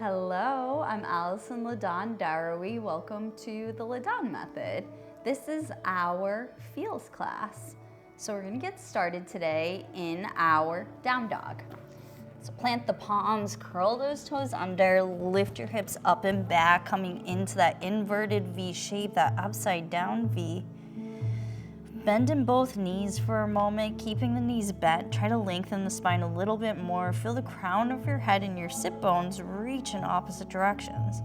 Hello, I'm Allison Ladon Darawi. Welcome to the Ladon Method. This is our feels class. So we're gonna get started today in our down dog. So plant the palms, curl those toes under, lift your hips up and back, coming into that inverted V shape, that upside down V. Bend in both knees for a moment, keeping the knees bent. Try to lengthen the spine a little bit more. Feel the crown of your head and your sit bones reach in opposite directions.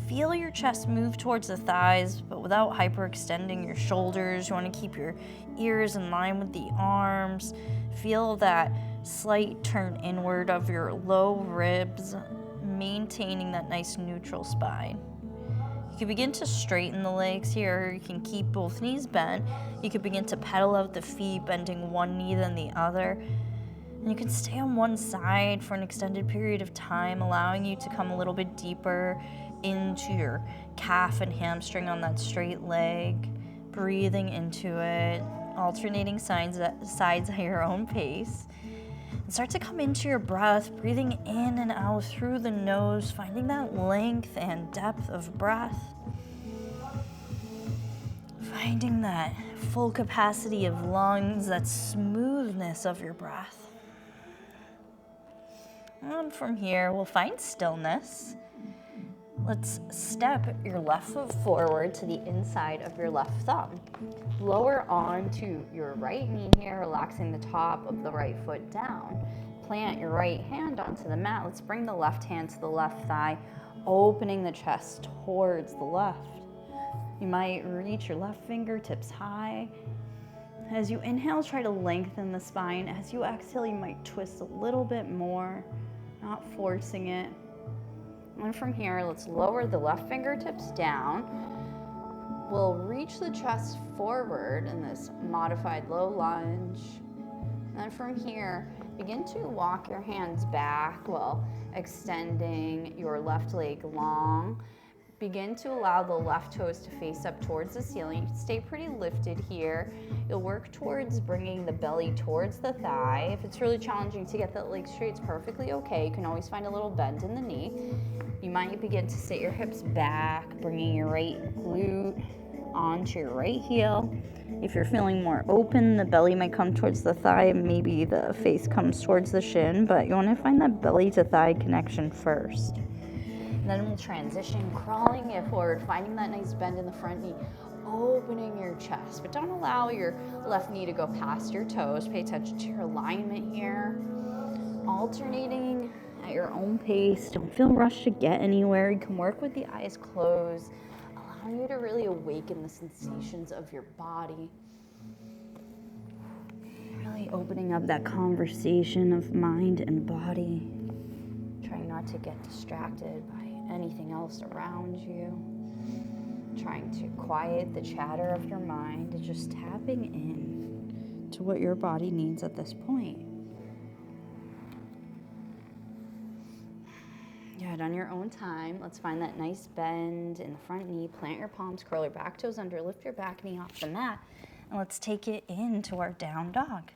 Feel your chest move towards the thighs, but without hyperextending your shoulders. You want to keep your ears in line with the arms. Feel that slight turn inward of your low ribs, maintaining that nice neutral spine. You can begin to straighten the legs here. You can keep both knees bent. You can begin to pedal out the feet, bending one knee then the other. And you can stay on one side for an extended period of time, allowing you to come a little bit deeper into your calf and hamstring on that straight leg, breathing into it, alternating sides at your own pace. And start to come into your breath, breathing in and out through the nose, finding that length and depth of breath. Finding that full capacity of lungs, that smoothness of your breath. And from here, we'll find stillness. Let's step your left foot forward to the inside of your left thumb. Lower onto your right knee here, relaxing the top of the right foot down. Plant your right hand onto the mat. Let's bring the left hand to the left thigh, opening the chest towards the left. You might reach your left fingertips high. As you inhale, try to lengthen the spine. As you exhale, you might twist a little bit more, not forcing it. And from here, let's lower the left fingertips down. We'll reach the chest forward in this modified low lunge. And then from here, begin to walk your hands back while extending your left leg long. Begin to allow the left toes to face up towards the ceiling. Stay pretty lifted here. You'll work towards bringing the belly towards the thigh. If it's really challenging to get that leg straight, it's perfectly okay. You can always find a little bend in the knee. You might begin to sit your hips back, bringing your right glute onto your right heel. If you're feeling more open, the belly might come towards the thigh, maybe the face comes towards the shin, but you want to find that belly to thigh connection first. And then we'll transition, crawling it forward, finding that nice bend in the front knee, opening your chest, but don't allow your left knee to go past your toes. Pay attention to your alignment here. Alternating at your own pace. Don't feel rushed to get anywhere. You can work with the eyes closed, allowing you to really awaken the sensations of your body. Really opening up that conversation of mind and body. Trying not to get distracted by anything else around you. Trying to quiet the chatter of your mind and just tapping in to what your body needs at this point. Good, on your own time, let's find that nice bend in the front knee. Plant your palms, curl your back toes under, lift your back knee off the mat, and let's take it into our down dog.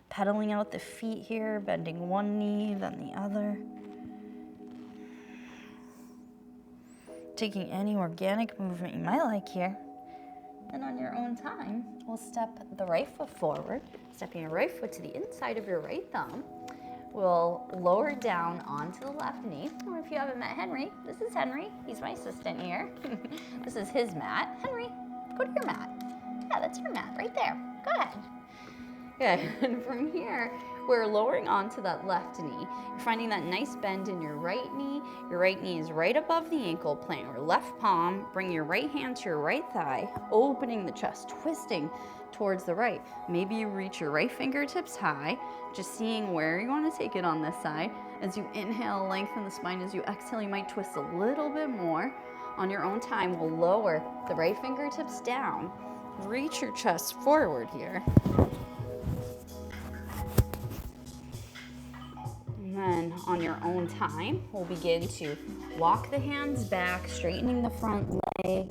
Pedaling out the feet here, bending one knee, then the other. Taking any organic movement you might like here. And on your own time, we'll step the right foot forward, stepping your right foot to the inside of your right thumb. We'll lower down onto the left knee. Or if you haven't met Henry, this is Henry. He's my assistant here. This is his mat. Henry, go to your mat. Yeah, that's your mat right there. Go ahead. Good. And from here, we're lowering onto that left knee. You're finding that nice bend in your right knee. Your right knee is right above the ankle. Plant your left palm. Bring your right hand to your right thigh, opening the chest, twisting towards the right. Maybe you reach your right fingertips high, just seeing where you want to take it on this side. As you inhale, lengthen the spine. As you exhale, you might twist a little bit more. On your own time, we'll lower the right fingertips down. Reach your chest forward here. And then on your own time, we'll begin to walk the hands back, straightening the front leg,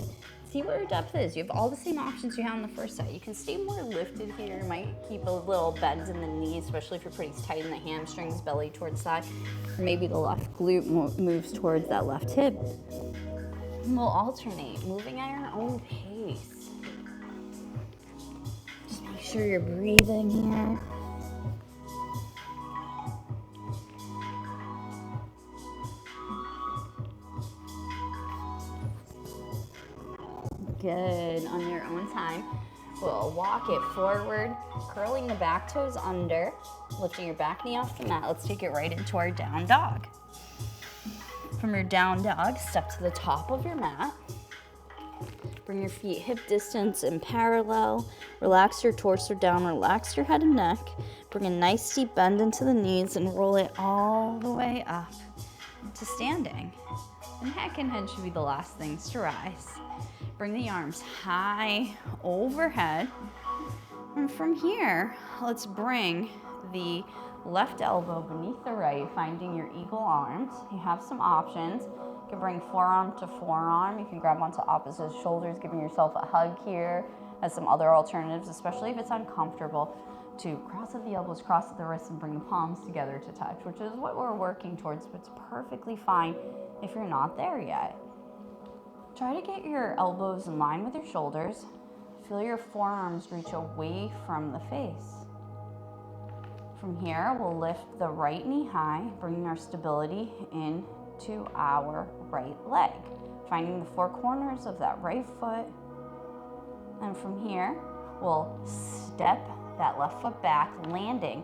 See what your depth is. You have all the same options you had on the first set. You can stay more lifted here. You might keep a little bend in the knees, especially if you're pretty tight in the hamstrings, belly towards side. Or maybe the left glute moves towards that left hip. And we'll alternate, moving at your own pace. Just make sure you're breathing here. Good. On your own time, we'll walk it forward, curling the back toes under, lifting your back knee off the mat. Let's take it right into our down dog. From your down dog, step to the top of your mat. Bring your feet hip distance and parallel. Relax your torso down, relax your head and neck. Bring a nice deep bend into the knees and roll it all the way up to standing. And neck and head should be the last things to rise. Bring the arms high overhead. And from here, let's bring the left elbow beneath the right, finding your eagle arms. You have some options. You can bring forearm to forearm. You can grab onto opposite shoulders, giving yourself a hug here. As some other alternatives, especially if it's uncomfortable, to cross at the elbows, cross at the wrists, and bring the palms together to touch, which is what we're working towards, but it's perfectly fine if you're not there yet. Try to get your elbows in line with your shoulders. Feel your forearms reach away from the face. From here, we'll lift the right knee high, bringing our stability into our right leg, finding the four corners of that right foot. And from here, we'll step that left foot back, landing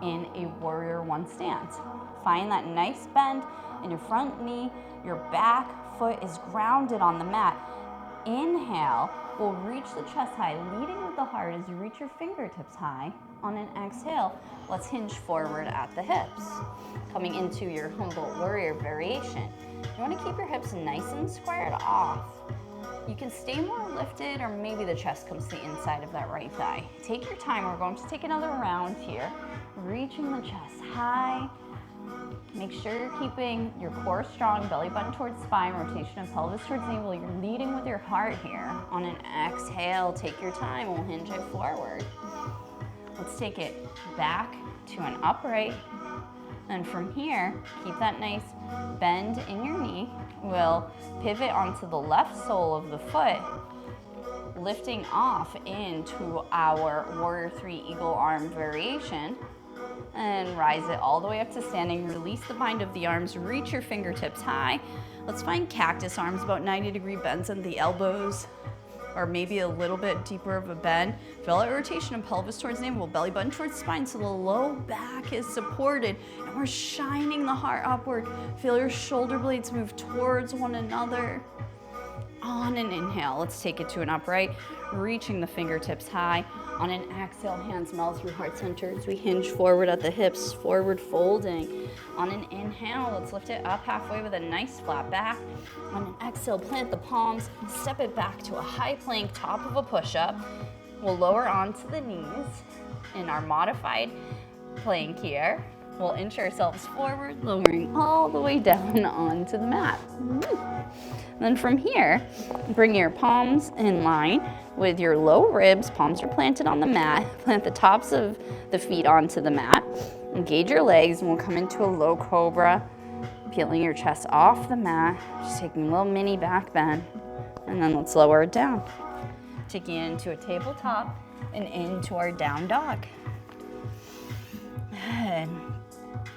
in a warrior one stance. Find that nice bend in your front knee. Your back foot is grounded on the mat. Inhale, we'll reach the chest high, leading with the heart as you reach your fingertips high. On an exhale, let's hinge forward at the hips. Coming into your humble warrior variation. You want to keep your hips nice and squared off. You can stay more lifted, or maybe the chest comes to the inside of that right thigh. Take your time. We're going to take another round here. Reaching the chest high. Make sure you're keeping your core strong, belly button towards spine, rotation of pelvis towards navel. You're leading with your heart here. On an exhale, take your time. We'll hinge it forward. Let's take it back to an upright. And from here, keep that nice bend in your knee. We'll pivot onto the left sole of the foot, lifting off into our Warrior 3 Eagle Arm variation. And rise it all the way up to standing. Release the bind of the arms, reach your fingertips high. Let's find cactus arms, about 90-degree bends at the elbows, or maybe a little bit deeper of a bend. Feel that rotation of pelvis towards navel, belly button towards spine, so the low back is supported. And we're shining the heart upward. Feel your shoulder blades move towards one another. On an inhale, let's take it to an upright, reaching the fingertips high. On an exhale, hands melt through heart center as we hinge forward at the hips, forward folding. On an inhale, let's lift it up halfway with a nice flat back. On an exhale, plant the palms, step it back to a high plank, top of a push-up. We'll lower onto the knees in our modified plank here. We'll inch ourselves forward, lowering all the way down onto the mat. Then from here, bring your palms in line with your low ribs. Palms are planted on the mat. Plant the tops of the feet onto the mat. Engage your legs, and we'll come into a low cobra, peeling your chest off the mat, just taking a little mini back bend. And then let's lower it down. Taking it into a tabletop and into our down dog. Good.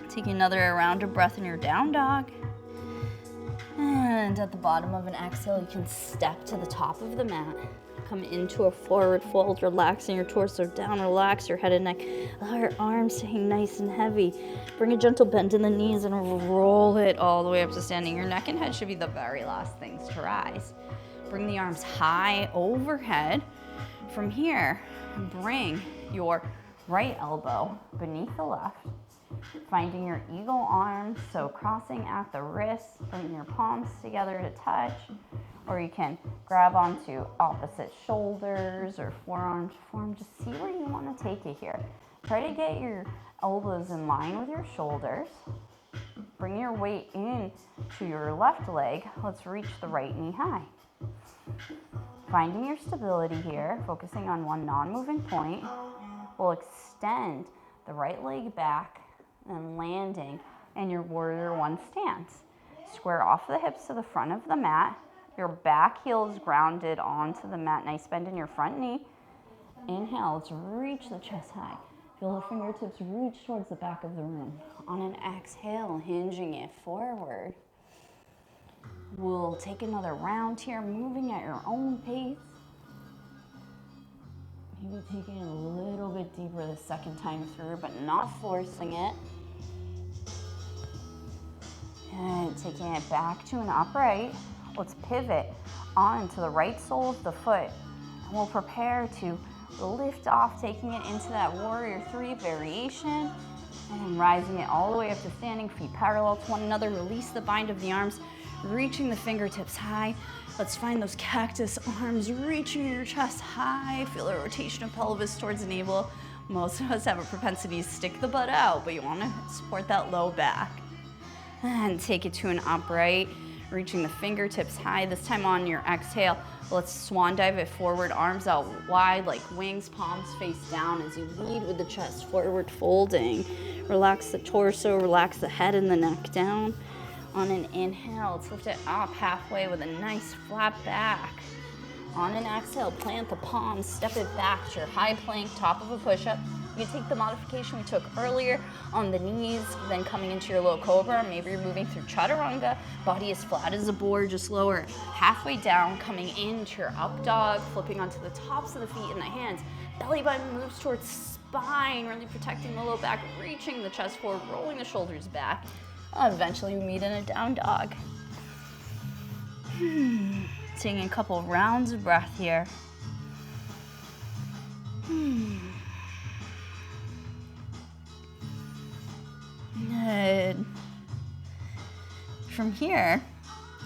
Taking another round of breath in your down dog. And at the bottom of an exhale, you can step to the top of the mat. Come into a forward fold, relaxing your torso down, relax your head and neck. Allow your arms to hang nice and heavy. Bring a gentle bend in the knees and roll it all the way up to standing. Your neck and head should be the very last things to rise. Bring the arms high overhead. From here, bring your right elbow beneath the left. Finding your eagle arm, so crossing at the wrists, bring your palms together to touch, or you can grab onto opposite shoulders or forearm to forearm. Just see where you want to take it here. Try to get your elbows in line with your shoulders. Bring your weight in to your left leg. Let's reach the right knee high. Finding your stability here, focusing on one non-moving point. We'll extend the right leg back and landing in your warrior one stance. Square off the hips to the front of the mat. Your back heel is grounded onto the mat. Nice bend in your front knee. Inhale, let's reach the chest high. Feel the fingertips reach towards the back of the room. On an exhale, hinging it forward. We'll take another round here, moving at your own pace. Maybe taking it a little bit deeper the second time through, but not forcing it. And taking it back to an upright. Let's pivot onto the right sole of the foot. And we'll prepare to lift off, taking it into that warrior three variation. And then rising it all the way up to standing, feet parallel to one another. Release the bind of the arms, reaching the fingertips high. Let's find those cactus arms, reaching your chest high. Feel the rotation of pelvis towards the navel. Most of us have a propensity to stick the butt out, but you want to support that low back. And take it to an upright, reaching the fingertips high. This time on your exhale, let's swan dive it forward, arms out wide like wings, palms face down as you lead with the chest forward folding. Relax the torso, relax the head and the neck down. On an inhale, let's lift it up halfway with a nice flat back. On an exhale, plant the palms, step it back to your high plank, top of a push-up. You can take the modification we took earlier on the knees, then coming into your low cobra. Maybe you're moving through chaturanga, body as flat as a board, just lower halfway down, coming into your up dog, flipping onto the tops of the feet and the hands. Belly button moves towards spine, really protecting the low back, reaching the chest forward, rolling the shoulders back. Eventually we meet in a down dog. Taking a couple rounds of breath here. Good. From here,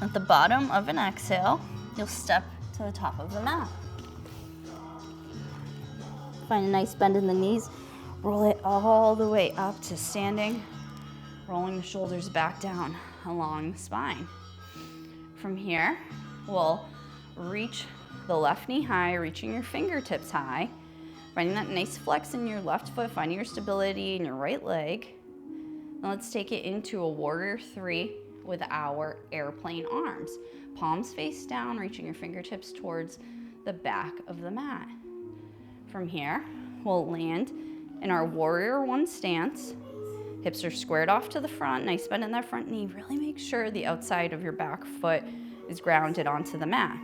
at the bottom of an exhale, you'll step to the top of the mat. Find a nice bend in the knees. Roll it all the way up to standing, rolling the shoulders back down along the spine. From here, we'll reach the left knee high, reaching your fingertips high, finding that nice flex in your left foot, finding your stability in your right leg. Now let's take it into a warrior three with our airplane arms. Palms face down, reaching your fingertips towards the back of the mat. From here, we'll land in our warrior one stance. Hips are squared off to the front, nice bend in that front knee. Really make sure the outside of your back foot is grounded onto the mat.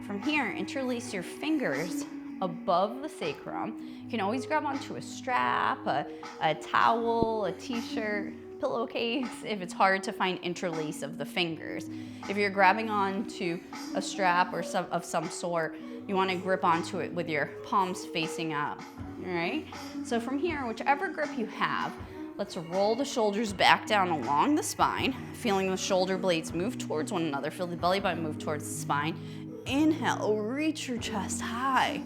From here, interlace your fingers above the sacrum. You can always grab onto a strap, a towel, a t-shirt, pillowcase, if it's hard to find interlace of the fingers. If you're grabbing onto a strap or of some sort, you want to grip onto it with your palms facing up, all right? So from here, whichever grip you have, let's roll the shoulders back down along the spine, feeling the shoulder blades move towards one another. Feel the belly button move towards the spine. Inhale, reach your chest high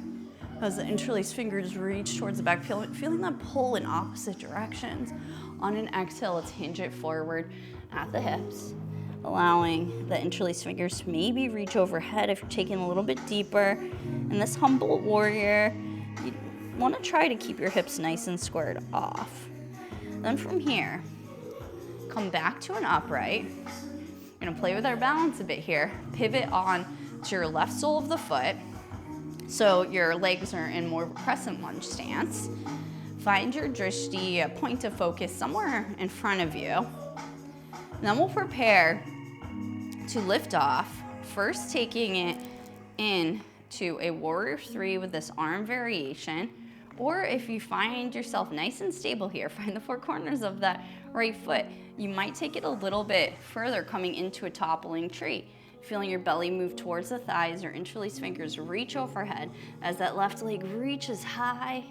as the interlaced fingers reach towards the back, feeling that pull in opposite directions. On an exhale, let's hinge it forward at the hips, allowing the interlaced fingers to maybe reach overhead if you're taking a little bit deeper. In this humble warrior, you want to try to keep your hips nice and squared off. Then from here, come back to an upright. We're gonna play with our balance a bit here. Pivot on to your left sole of the foot. So your legs are in more of a crescent lunge stance. Find your drishti, a point of focus somewhere in front of you. And then we'll prepare to lift off, first taking it into a warrior three with this arm variation. Or if you find yourself nice and stable here, find the four corners of that right foot. You might take it a little bit further, coming into a toppling tree. Feeling your belly move towards the thighs, your interlaced fingers reach overhead as that left leg reaches high.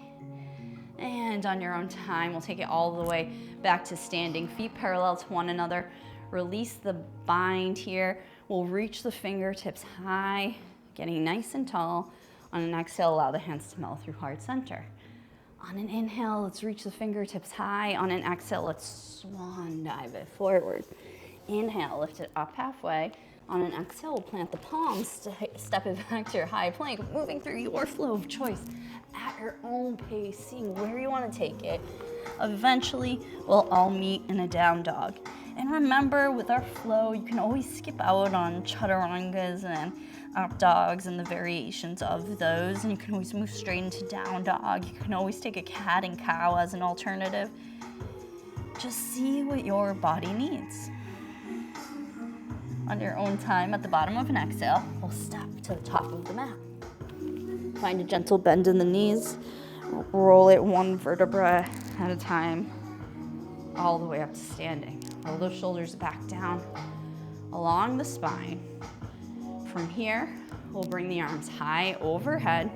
And on your own time, we'll take it all the way back to standing, feet parallel to one another. Release the bind here. We'll reach the fingertips high, getting nice and tall. On an exhale, allow the hands to melt through heart center. On an inhale, let's reach the fingertips high. On an exhale, let's swan dive it forward. Inhale, lift it up halfway. On an exhale, we'll plant the palms, step it back to your high plank, moving through your flow of choice at your own pace, seeing where you want to take it. Eventually, we'll all meet in a down dog. And remember, with our flow, you can always skip out on chaturangas and up dogs and the variations of those, and you can always move straight into down dog. You can always take a cat and cow as an alternative. Just see what your body needs. On your own time, at the bottom of an exhale, we'll step to the top of the mat. Find a gentle bend in the knees. Roll it one vertebra at a time, all the way up to standing. Roll those shoulders back down along the spine. From here, we'll bring the arms high overhead.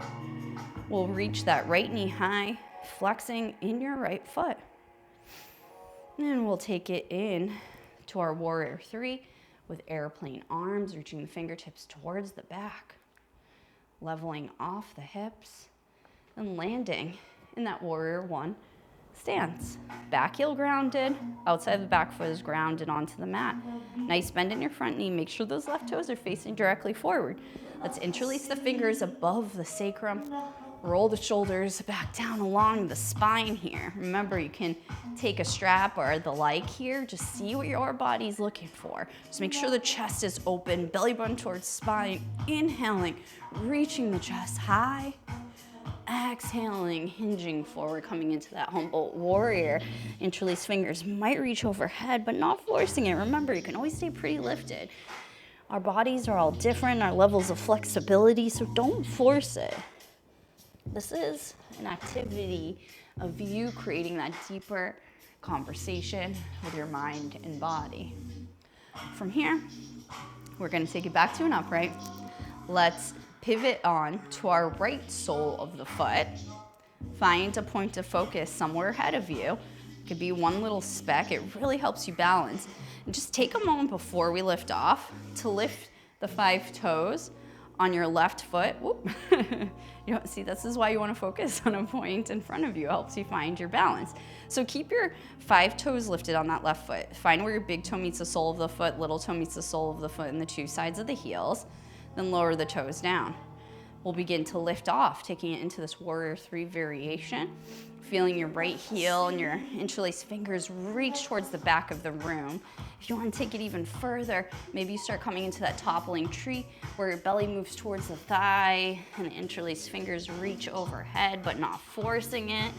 We'll reach that right knee high, flexing in your right foot. And we'll take it in to our warrior three with airplane arms, reaching the fingertips towards the back, leveling off the hips, and landing in that warrior one stance. Back heel grounded, outside the back foot is grounded onto the mat. Nice bend in your front knee. Make sure those left toes are facing directly forward. Let's interlace the fingers above the sacrum. Roll the shoulders back down along the spine here. Remember, you can take a strap or the like here. Just see what your body's looking for. Just make sure the chest is open, belly button towards spine. Inhaling, reaching the chest high. Exhaling, hinging forward, coming into that humble warrior. Interlace fingers, might reach overhead, but not forcing it. Remember, you can always stay pretty lifted. Our bodies are all different, our levels of flexibility, so don't force it. This is an activity of you creating that deeper conversation with your mind and body. From here, we're gonna take it back to an upright. Let's pivot on to our right sole of the foot. Find a point of focus somewhere ahead of you. It could be one little speck. It really helps you balance. And just take a moment before we lift off to lift the 5 toes on your left foot. Whoop. You know, see, this is why you want to focus on a point in front of you. It helps you find your balance. So keep your 5 toes lifted on that left foot. Find where your big toe meets the sole of the foot, little toe meets the sole of the foot, and the 2 sides of the heels. Then lower the toes down. We'll begin to lift off, taking it into this warrior 3 variation. Feeling your right heel and your interlaced fingers reach towards the back of the room. If you want to take it even further, maybe you start coming into that toppling tree where your belly moves towards the thigh and the interlaced fingers reach overhead, but not forcing it.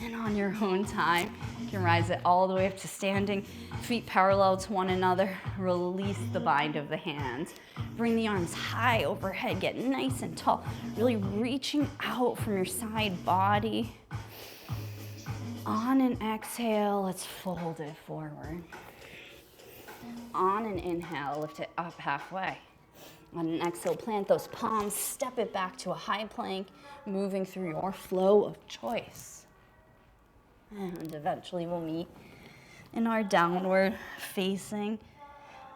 And on your own time, you can rise it all the way up to standing, feet parallel to one another. Release the bind of the hands. Bring the arms high overhead, get nice and tall, really reaching out from your side body. On an exhale, let's fold it forward. On an inhale, lift it up halfway. On an exhale, plant those palms, step it back to a high plank, moving through your flow of choice. And eventually we'll meet in our downward facing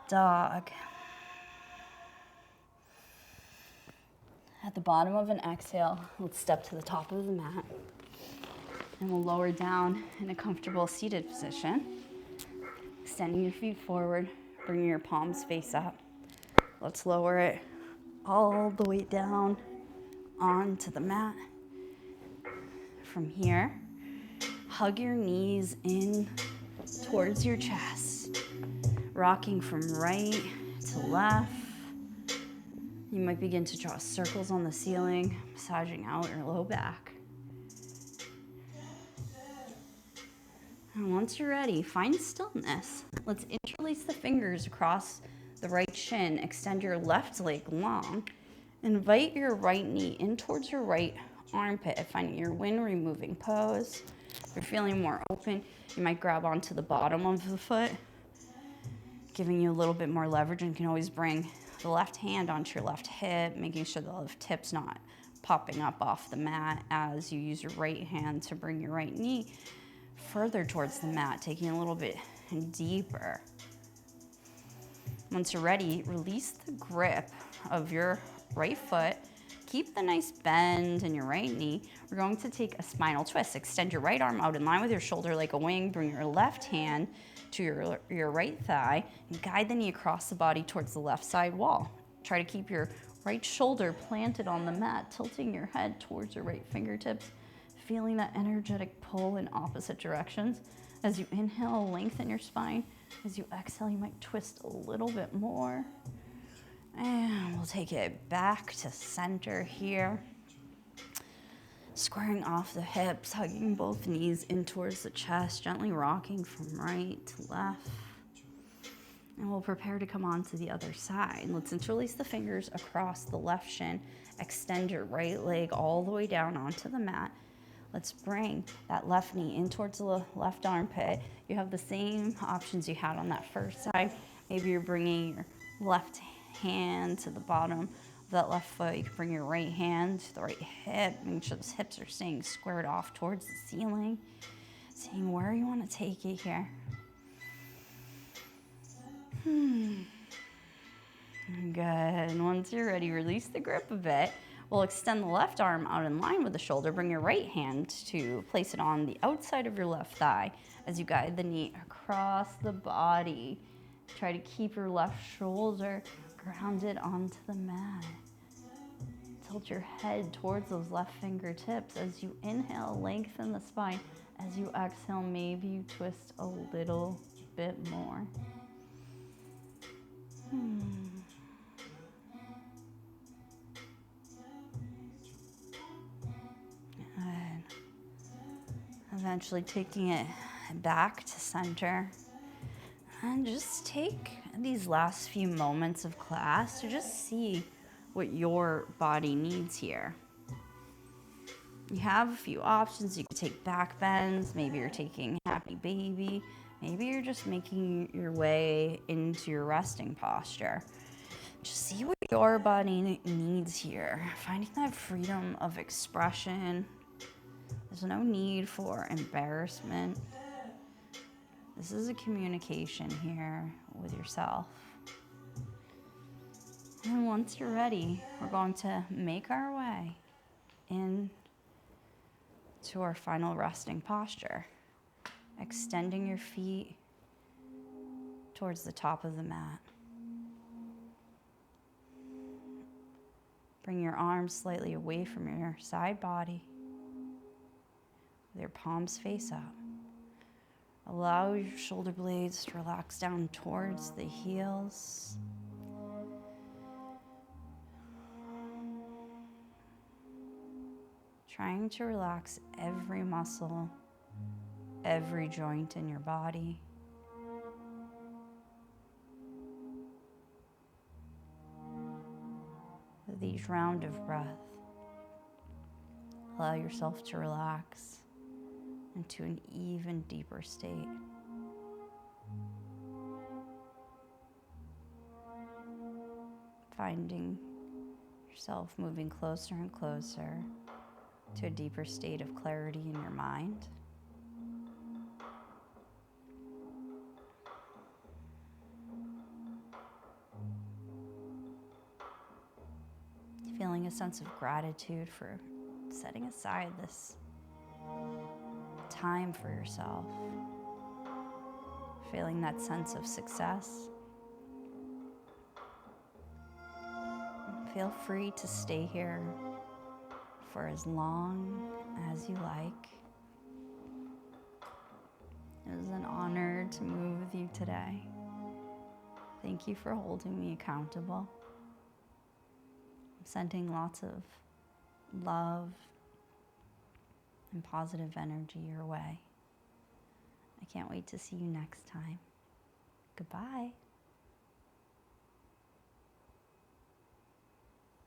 dog. At the bottom of an exhale, let's step to the top of the mat. And we'll lower down in a comfortable seated position. Extending your feet forward, bringing your palms face up. Let's lower it all the way down onto the mat. From here, hug your knees in towards your chest, rocking from right to left. You might begin to draw circles on the ceiling, massaging out your low back. And once you're ready, find stillness. Let's interlace the fingers across the right shin, extend your left leg long. Invite your right knee in towards your right armpit, finding your wind removing pose. If you're feeling more open, you might grab onto the bottom of the foot, giving you a little bit more leverage, and you can always bring the left hand onto your left hip, making sure the left hip's not popping up off the mat as you use your right hand to bring your right knee further towards the mat, taking a little bit deeper. Once you're ready, release the grip of your right foot. keep the nice bend in your right knee, we're going to take a spinal twist. Extend your right arm out in line with your shoulder like a wing. Bring your left hand to your right thigh and guide the knee across the body towards the left side wall. Try to keep your right shoulder planted on the mat, tilting your head towards your right fingertips, feeling that energetic pull in opposite directions. As you inhale, lengthen your spine. As you exhale, you might twist a little bit more. And we'll take it back to center here. Squaring off the hips, hugging both knees in towards the chest, gently rocking from right to left. And we'll prepare to come on to the other side. Let's interlace the fingers across the left shin. Extend your right leg all the way down onto the mat. Let's bring that left knee in towards the left armpit. You have the same options you had on that first side. Maybe you're bringing your left hand to the bottom of that left foot. You can bring your right hand to the right hip. Make sure those hips are staying squared off towards the ceiling. Seeing where you want to take it here. Good. And once you're ready, release the grip a bit. We'll extend the left arm out in line with the shoulder. Bring your right hand to place it on the outside of your left thigh as you guide the knee across the body. Try to keep your left shoulder grounded onto the mat. Tilt your head towards those left fingertips. As you inhale, lengthen the spine. As you exhale, maybe you twist a little bit more. Good. Eventually taking it back to center. And just take these last few moments of class to just see what your body needs here. You have a few options. You can take back bends. Maybe you're taking happy baby. Maybe you're just making your way into your resting posture. Just see what your body needs here. Finding that freedom of expression. There's no need for embarrassment. This is a communication here with yourself. And once you're ready, we're going to make our way in to our final resting posture. Extending your feet towards the top of the mat. Bring your arms slightly away from your side body with your palms face up. Allow your shoulder blades to relax down towards the heels. Trying to relax every muscle, every joint in your body. With each round of breath, allow yourself to relax into an even deeper state. Finding yourself moving closer and closer to a deeper state of clarity in your mind. Feeling a sense of gratitude for setting aside this time for yourself. Feeling that sense of success. Feel free to stay here for as long as you like. It was an honor to move with you today. Thank you for holding me accountable. I'm sending lots of love and positive energy your way. I can't wait to see you next time. Goodbye.